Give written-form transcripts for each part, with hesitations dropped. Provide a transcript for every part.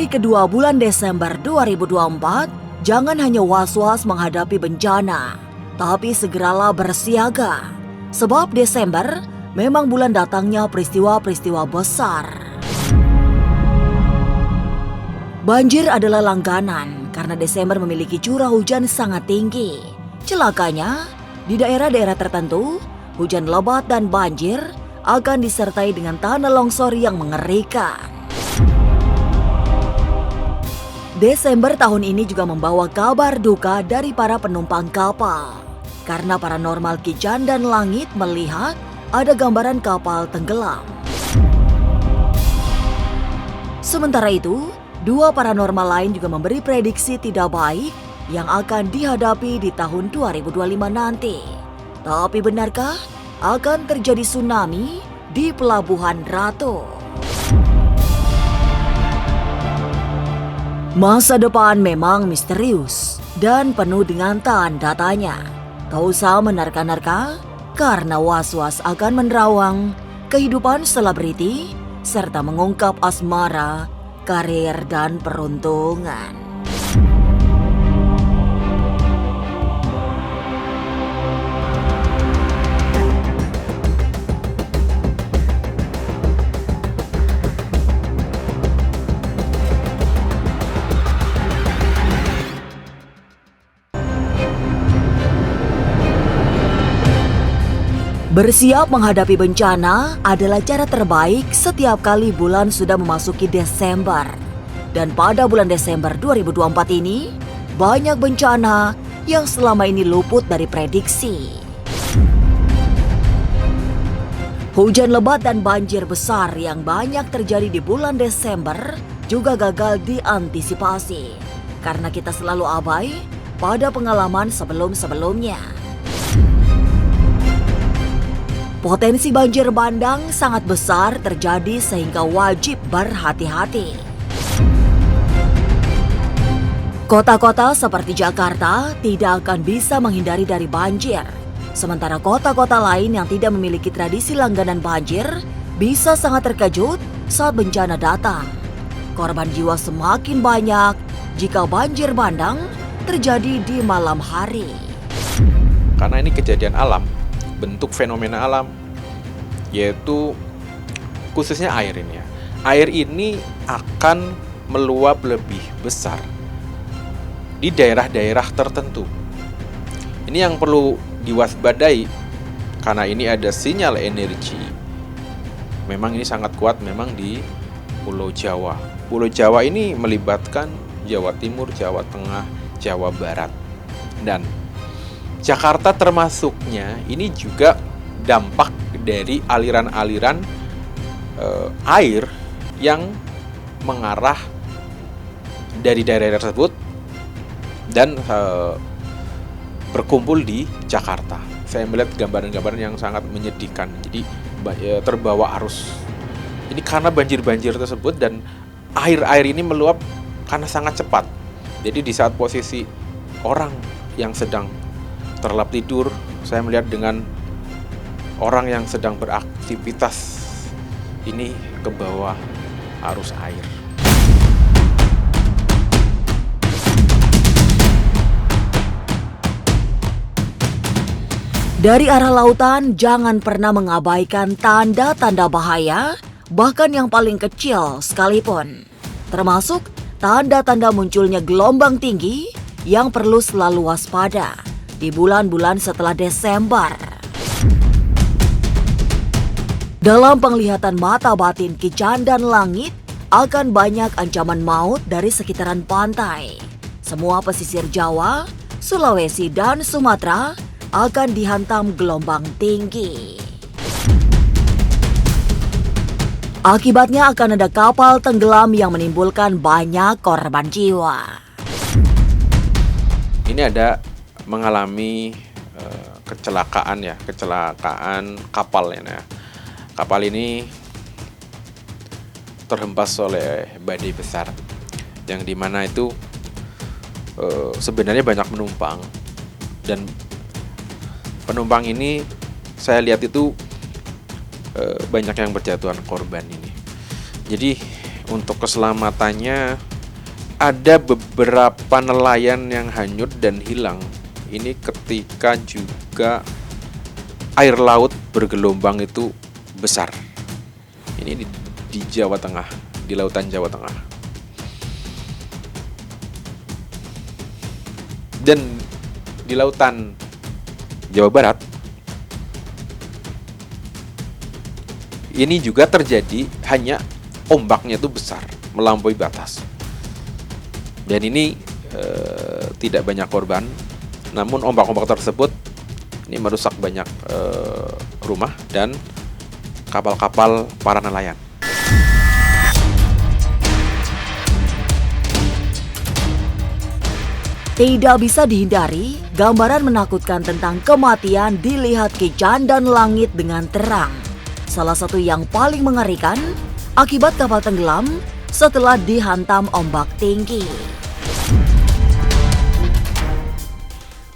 hari kedua bulan Desember 2024, jangan hanya was-was menghadapi bencana, tapi segeralah bersiaga. Sebab Desember memang bulan datangnya peristiwa-peristiwa besar. Banjir adalah langganan karena Desember memiliki curah hujan sangat tinggi. Celakanya, di daerah-daerah tertentu, hujan lebat dan banjir akan disertai dengan tanah longsor yang mengerikan. Desember tahun ini juga membawa kabar duka dari para penumpang kapal. Karena paranormal Kijan dan Langit melihat ada gambaran kapal tenggelam. Sementara itu, dua paranormal lain juga memberi prediksi tidak baik yang akan dihadapi di tahun 2025 nanti. Tapi benarkah akan terjadi tsunami di Pelabuhan Ratu? Masa depan memang misterius dan penuh dengan tanda tanya. Tak usah menerka-nerka karena was-was akan menerawang kehidupan selebriti serta mengungkap asmara, karir dan peruntungan. Bersiap menghadapi bencana adalah cara terbaik setiap kali bulan sudah memasuki Desember. Dan pada bulan Desember 2024 ini, banyak bencana yang selama ini luput dari prediksi. Hujan lebat dan banjir besar yang banyak terjadi di bulan Desember juga gagal diantisipasi karena kita selalu abai pada pengalaman sebelum-sebelumnya. Potensi banjir bandang sangat besar terjadi sehingga wajib berhati-hati. Kota-kota seperti Jakarta tidak akan bisa menghindari dari banjir. Sementara kota-kota lain yang tidak memiliki tradisi langganan banjir bisa sangat terkejut saat bencana datang. Korban jiwa semakin banyak jika banjir bandang terjadi di malam hari. Karena ini kejadian alam, bentuk fenomena alam, yaitu khususnya air ini ya. Air ini akan meluap lebih besar di daerah-daerah tertentu. Ini yang perlu diwaspadai karena ini ada sinyal energi. Memang ini sangat kuat memang di Pulau Jawa. Pulau Jawa ini melibatkan Jawa Timur, Jawa Tengah, Jawa Barat. Dan Jakarta termasuknya ini juga dampak dari aliran-aliran air yang mengarah dari daerah tersebut dan berkumpul di Jakarta. Saya melihat gambaran-gambaran yang sangat menyedihkan. Jadi terbawa arus. Ini karena banjir-banjir tersebut dan air-air ini meluap karena sangat cepat. Jadi di saat posisi orang yang sedang terlelap tidur, saya melihat dengan orang yang sedang beraktivitas ini ke bawah arus air. Dari arah lautan, jangan pernah mengabaikan tanda-tanda bahaya, bahkan yang paling kecil sekalipun. Termasuk tanda-tanda munculnya gelombang tinggi yang perlu selalu waspada di bulan-bulan setelah Desember. Dalam penglihatan mata batin Kijan dan Langit, akan banyak ancaman maut dari sekitaran pantai. Semua pesisir Jawa, Sulawesi, dan Sumatera akan dihantam gelombang tinggi. Akibatnya akan ada kapal tenggelam yang menimbulkan banyak korban jiwa. Ini ada mengalami kecelakaan kapal ya. Kapal ini terhempas oleh badai besar yang dimana itu sebenarnya banyak penumpang dan penumpang ini saya lihat itu banyak yang berjatuhan korban ini. Jadi untuk keselamatannya ada beberapa nelayan yang hanyut dan hilang. Ini ketika juga air laut bergelombang itu besar. Ini di Jawa Tengah, di lautan Jawa Tengah. Dan di lautan Jawa Barat ini juga terjadi, hanya ombaknya itu besar, melampaui batas. Dan ini tidak banyak korban, namun ombak-ombak tersebut ini merusak banyak rumah dan kapal-kapal para nelayan. Tidak bisa dihindari, gambaran menakutkan tentang kematian dilihat Ki Jandan Langit dengan terang. Salah satu yang paling mengerikan, akibat kapal tenggelam setelah dihantam ombak tinggi.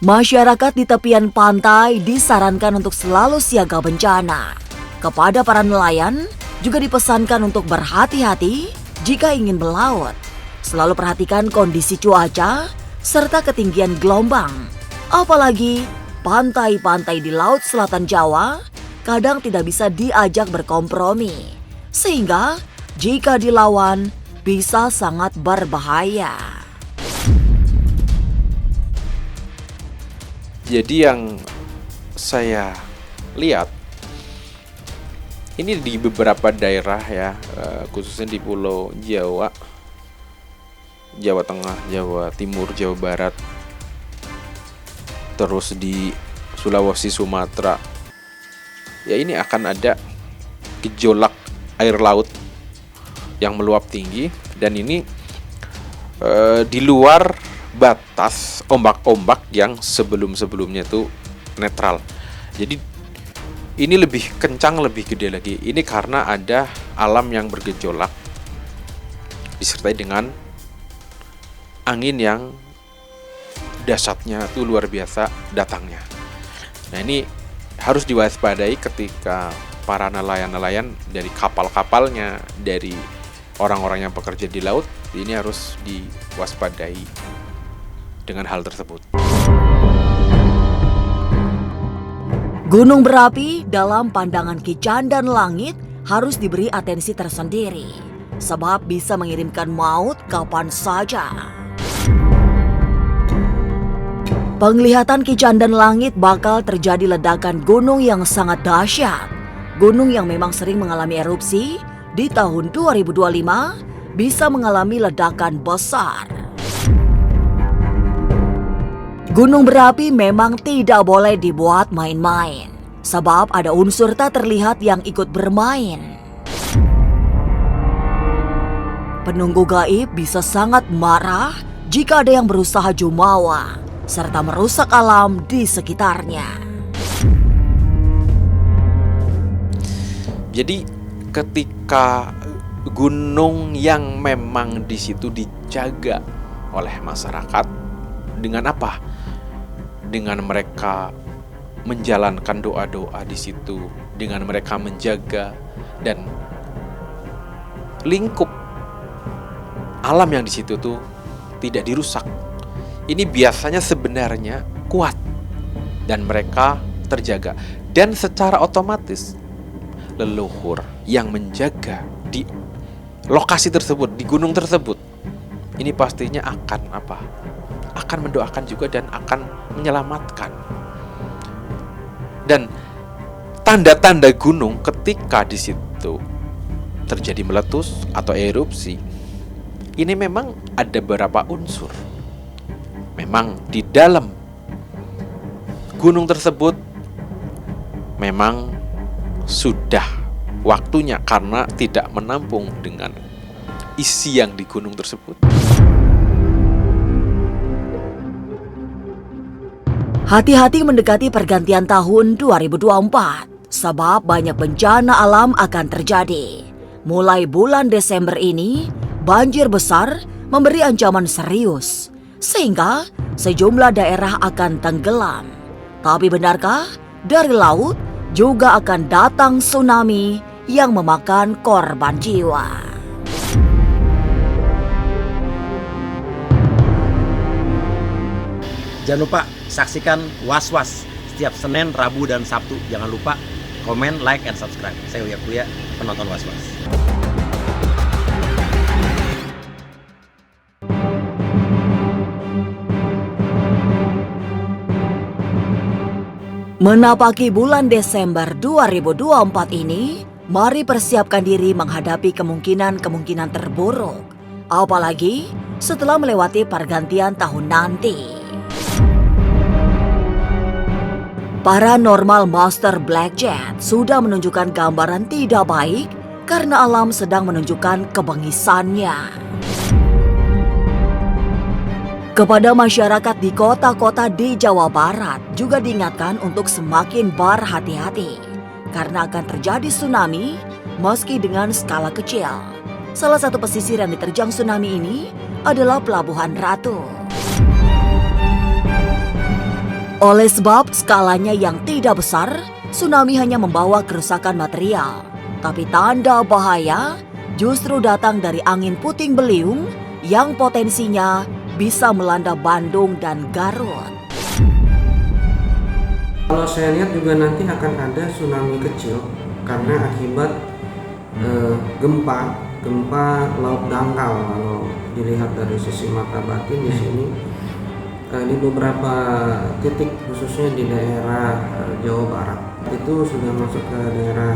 Masyarakat di tepian pantai disarankan untuk selalu siaga bencana. Kepada para nelayan juga dipesankan untuk berhati-hati jika ingin melaut. Selalu perhatikan kondisi cuaca serta ketinggian gelombang. Apalagi pantai-pantai di Laut Selatan Jawa kadang tidak bisa diajak berkompromi. Sehingga jika dilawan bisa sangat berbahaya. Jadi yang saya lihat ini di beberapa daerah ya, khususnya di Pulau Jawa, Jawa Tengah, Jawa Timur, Jawa Barat, terus di Sulawesi, Sumatera, ya ini akan ada gejolak air laut yang meluap tinggi, dan ini di luar batas ombak-ombak yang sebelum-sebelumnya itu netral. Jadi ini lebih kencang, lebih gede lagi. Ini karena ada alam yang bergejolak disertai dengan angin yang dahsyatnya itu luar biasa datangnya. Nah, ini harus diwaspadai ketika para nelayan-nelayan dari kapal-kapalnya, dari orang-orang yang bekerja di laut, ini harus diwaspadai dengan hal tersebut. Gunung berapi dalam pandangan Ki Jandan Langit harus diberi atensi tersendiri, sebab bisa mengirimkan maut kapan saja. Penglihatan Ki Jandan Langit bakal terjadi ledakan gunung yang sangat dahsyat. Gunung yang memang sering mengalami erupsi di tahun 2025 bisa mengalami ledakan besar. Gunung berapi memang tidak boleh dibuat main-main, sebab ada unsur tak terlihat yang ikut bermain. Penunggu gaib bisa sangat marah jika ada yang berusaha jumawa, serta merusak alam di sekitarnya. Jadi ketika gunung yang memang di situ dijaga oleh masyarakat, dengan apa? Dengan mereka menjalankan doa-doa di situ, dengan mereka menjaga, dan lingkup alam yang di situ tuh tidak dirusak. Ini biasanya sebenarnya kuat dan mereka terjaga, dan secara otomatis leluhur yang menjaga di lokasi tersebut, di gunung tersebut, ini pastinya akan apa? Akan mendoakan juga dan akan menyelamatkan. Dan tanda-tanda gunung ketika di situ terjadi meletus atau erupsi, ini memang ada beberapa unsur. Memang di dalam gunung tersebut memang sudah waktunya karena tidak menampung dengan isi yang di gunung tersebut. Hati-hati mendekati pergantian tahun 2024, sebab banyak bencana alam akan terjadi. Mulai bulan Desember ini, banjir besar memberi ancaman serius, sehingga sejumlah daerah akan tenggelam. Tapi benarkah dari laut juga akan datang tsunami yang memakan korban jiwa? Jangan lupa saksikan Was-Was setiap Senin, Rabu, dan Sabtu. Jangan lupa komen, like, and subscribe. Saya Uya Kuya, penonton Was-Was. Menapaki bulan Desember 2024 ini, mari persiapkan diri menghadapi kemungkinan-kemungkinan terburuk. Apalagi setelah melewati pergantian tahun nanti. Paranormal Master Blackjet sudah menunjukkan gambaran tidak baik karena alam sedang menunjukkan kebengisannya. Kepada masyarakat di kota-kota di Jawa Barat juga diingatkan untuk semakin berhati-hati karena akan terjadi tsunami meski dengan skala kecil. Salah satu pesisir yang diterjang tsunami ini adalah Pelabuhan Ratu. Oleh sebab skalanya yang tidak besar, tsunami hanya membawa kerusakan material. Tapi tanda bahaya justru datang dari angin puting beliung yang potensinya bisa melanda Bandung dan Garut. Kalau saya lihat juga nanti akan ada tsunami kecil karena akibat gempa laut dangkal. Kalau dilihat dari sisi mata batin di sini di beberapa titik khususnya di daerah Jawa Barat itu sudah masuk ke daerah,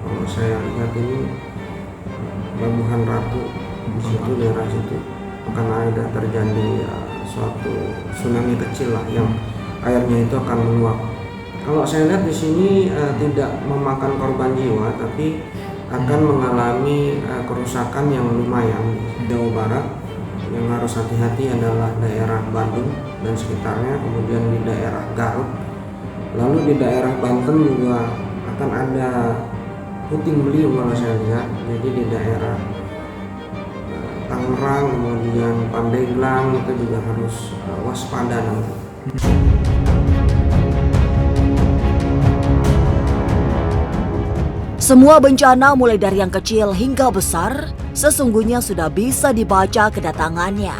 kalau saya lihat ini Pelabuhan Ratu, di situ daerah situ akan ada terjadi suatu tsunami kecil lah yang airnya itu akan meluap. Kalau saya lihat di sini tidak memakan korban jiwa, tapi akan mengalami kerusakan yang lumayan. Jawa Barat yang harus hati-hati adalah daerah Bandung dan sekitarnya, kemudian di daerah Garut, lalu di daerah Banten juga akan ada puting beliung kalau saya lihat. Jadi di daerah Tangerang, kemudian Pandeglang itu juga harus waspada nanti. Semua bencana mulai dari yang kecil hingga besar sesungguhnya sudah bisa dibaca kedatangannya,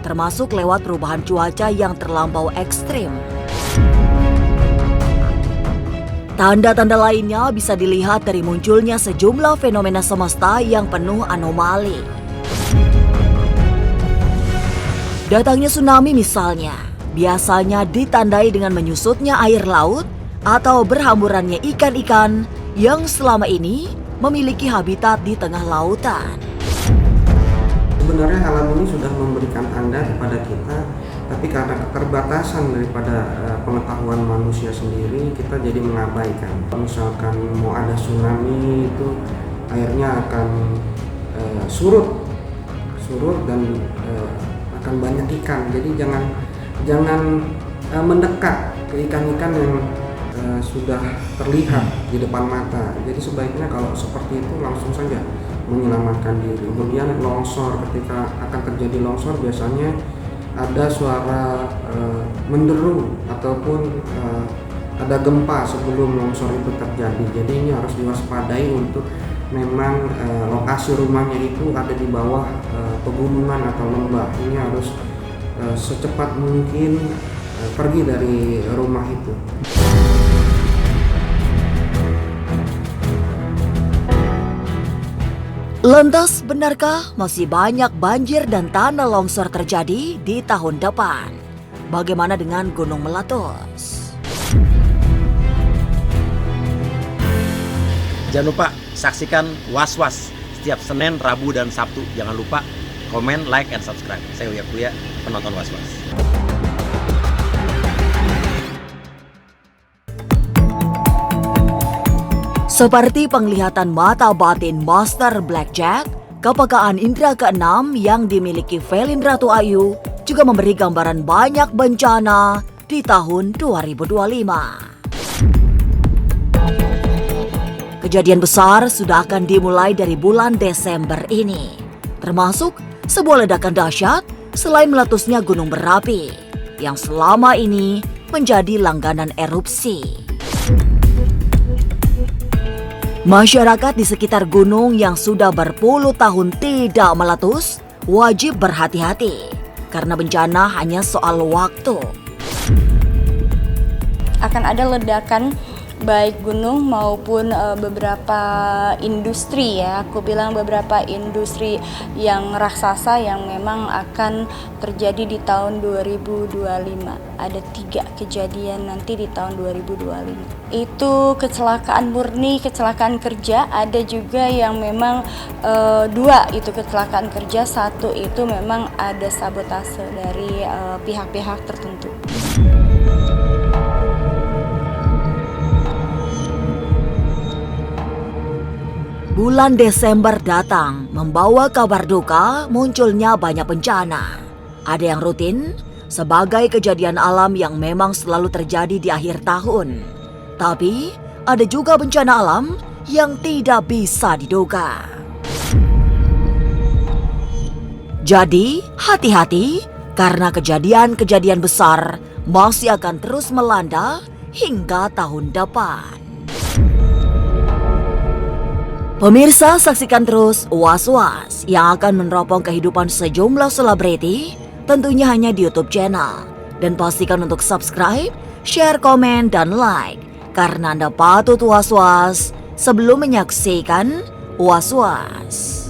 termasuk lewat perubahan cuaca yang terlampau ekstrim. Tanda-tanda lainnya bisa dilihat dari munculnya sejumlah fenomena semesta yang penuh anomali. Datangnya tsunami misalnya, biasanya ditandai dengan menyusutnya air laut atau berhamburannya ikan-ikan yang selama ini memiliki habitat di tengah lautan. Sebenarnya alam ini sudah memberikan tanda kepada kita, tapi karena keterbatasan daripada pengetahuan manusia sendiri, kita jadi mengabaikan. Misalkan mau ada tsunami itu airnya akan surut dan akan banyak ikan. Jadi jangan mendekat ke ikan-ikan yang sudah terlihat di depan mata. Jadi sebaiknya kalau seperti itu langsung saja menyelamatkan diri. Kemudian longsor, ketika akan terjadi longsor biasanya ada suara menderu ataupun ada gempa sebelum longsor itu terjadi. Jadi ini harus diwaspadai untuk memang lokasi rumahnya itu ada di bawah pegunungan atau lembah. Ini harus secepat mungkin pergi dari rumah itu. Lantas, benarkah masih banyak banjir dan tanah longsor terjadi di tahun depan? Bagaimana dengan Gunung Meletus? Jangan lupa saksikan Was-Was setiap Senin, Rabu, dan Sabtu. Jangan lupa komen, like, and subscribe. Saya Uya Kuya, penonton Was-Was. Seperti penglihatan mata batin Master Blackjet, kepekaan indera keenam yang dimiliki Velin Ratu Ayu juga memberi gambaran banyak bencana di tahun 2025. Kejadian besar sudah akan dimulai dari bulan Desember ini, termasuk sebuah ledakan dahsyat selain meletusnya gunung berapi yang selama ini menjadi langganan erupsi. Masyarakat di sekitar gunung yang sudah berpuluh tahun tidak meletus wajib berhati-hati karena bencana hanya soal waktu. akan ada ledakan baik gunung maupun beberapa industri ya, aku bilang beberapa industri yang raksasa yang memang akan terjadi di tahun 2025. Ada 3 kejadian nanti di tahun 2025. Itu kecelakaan murni, kecelakaan kerja, ada juga yang memang 2 itu kecelakaan kerja, 1 itu memang ada sabotase dari pihak-pihak tertentu. Bulan Desember datang membawa kabar duka munculnya banyak bencana. Ada yang rutin sebagai kejadian alam yang memang selalu terjadi di akhir tahun. Tapi ada juga bencana alam yang tidak bisa diduga. Jadi hati-hati karena kejadian-kejadian besar masih akan terus melanda hingga tahun depan. Pemirsa, saksikan terus Was-Was yang akan meneropong kehidupan sejumlah selebriti, tentunya hanya di YouTube channel. Dan pastikan untuk subscribe, share, komen, dan like, karena Anda patut was-was sebelum menyaksikan Was-Was.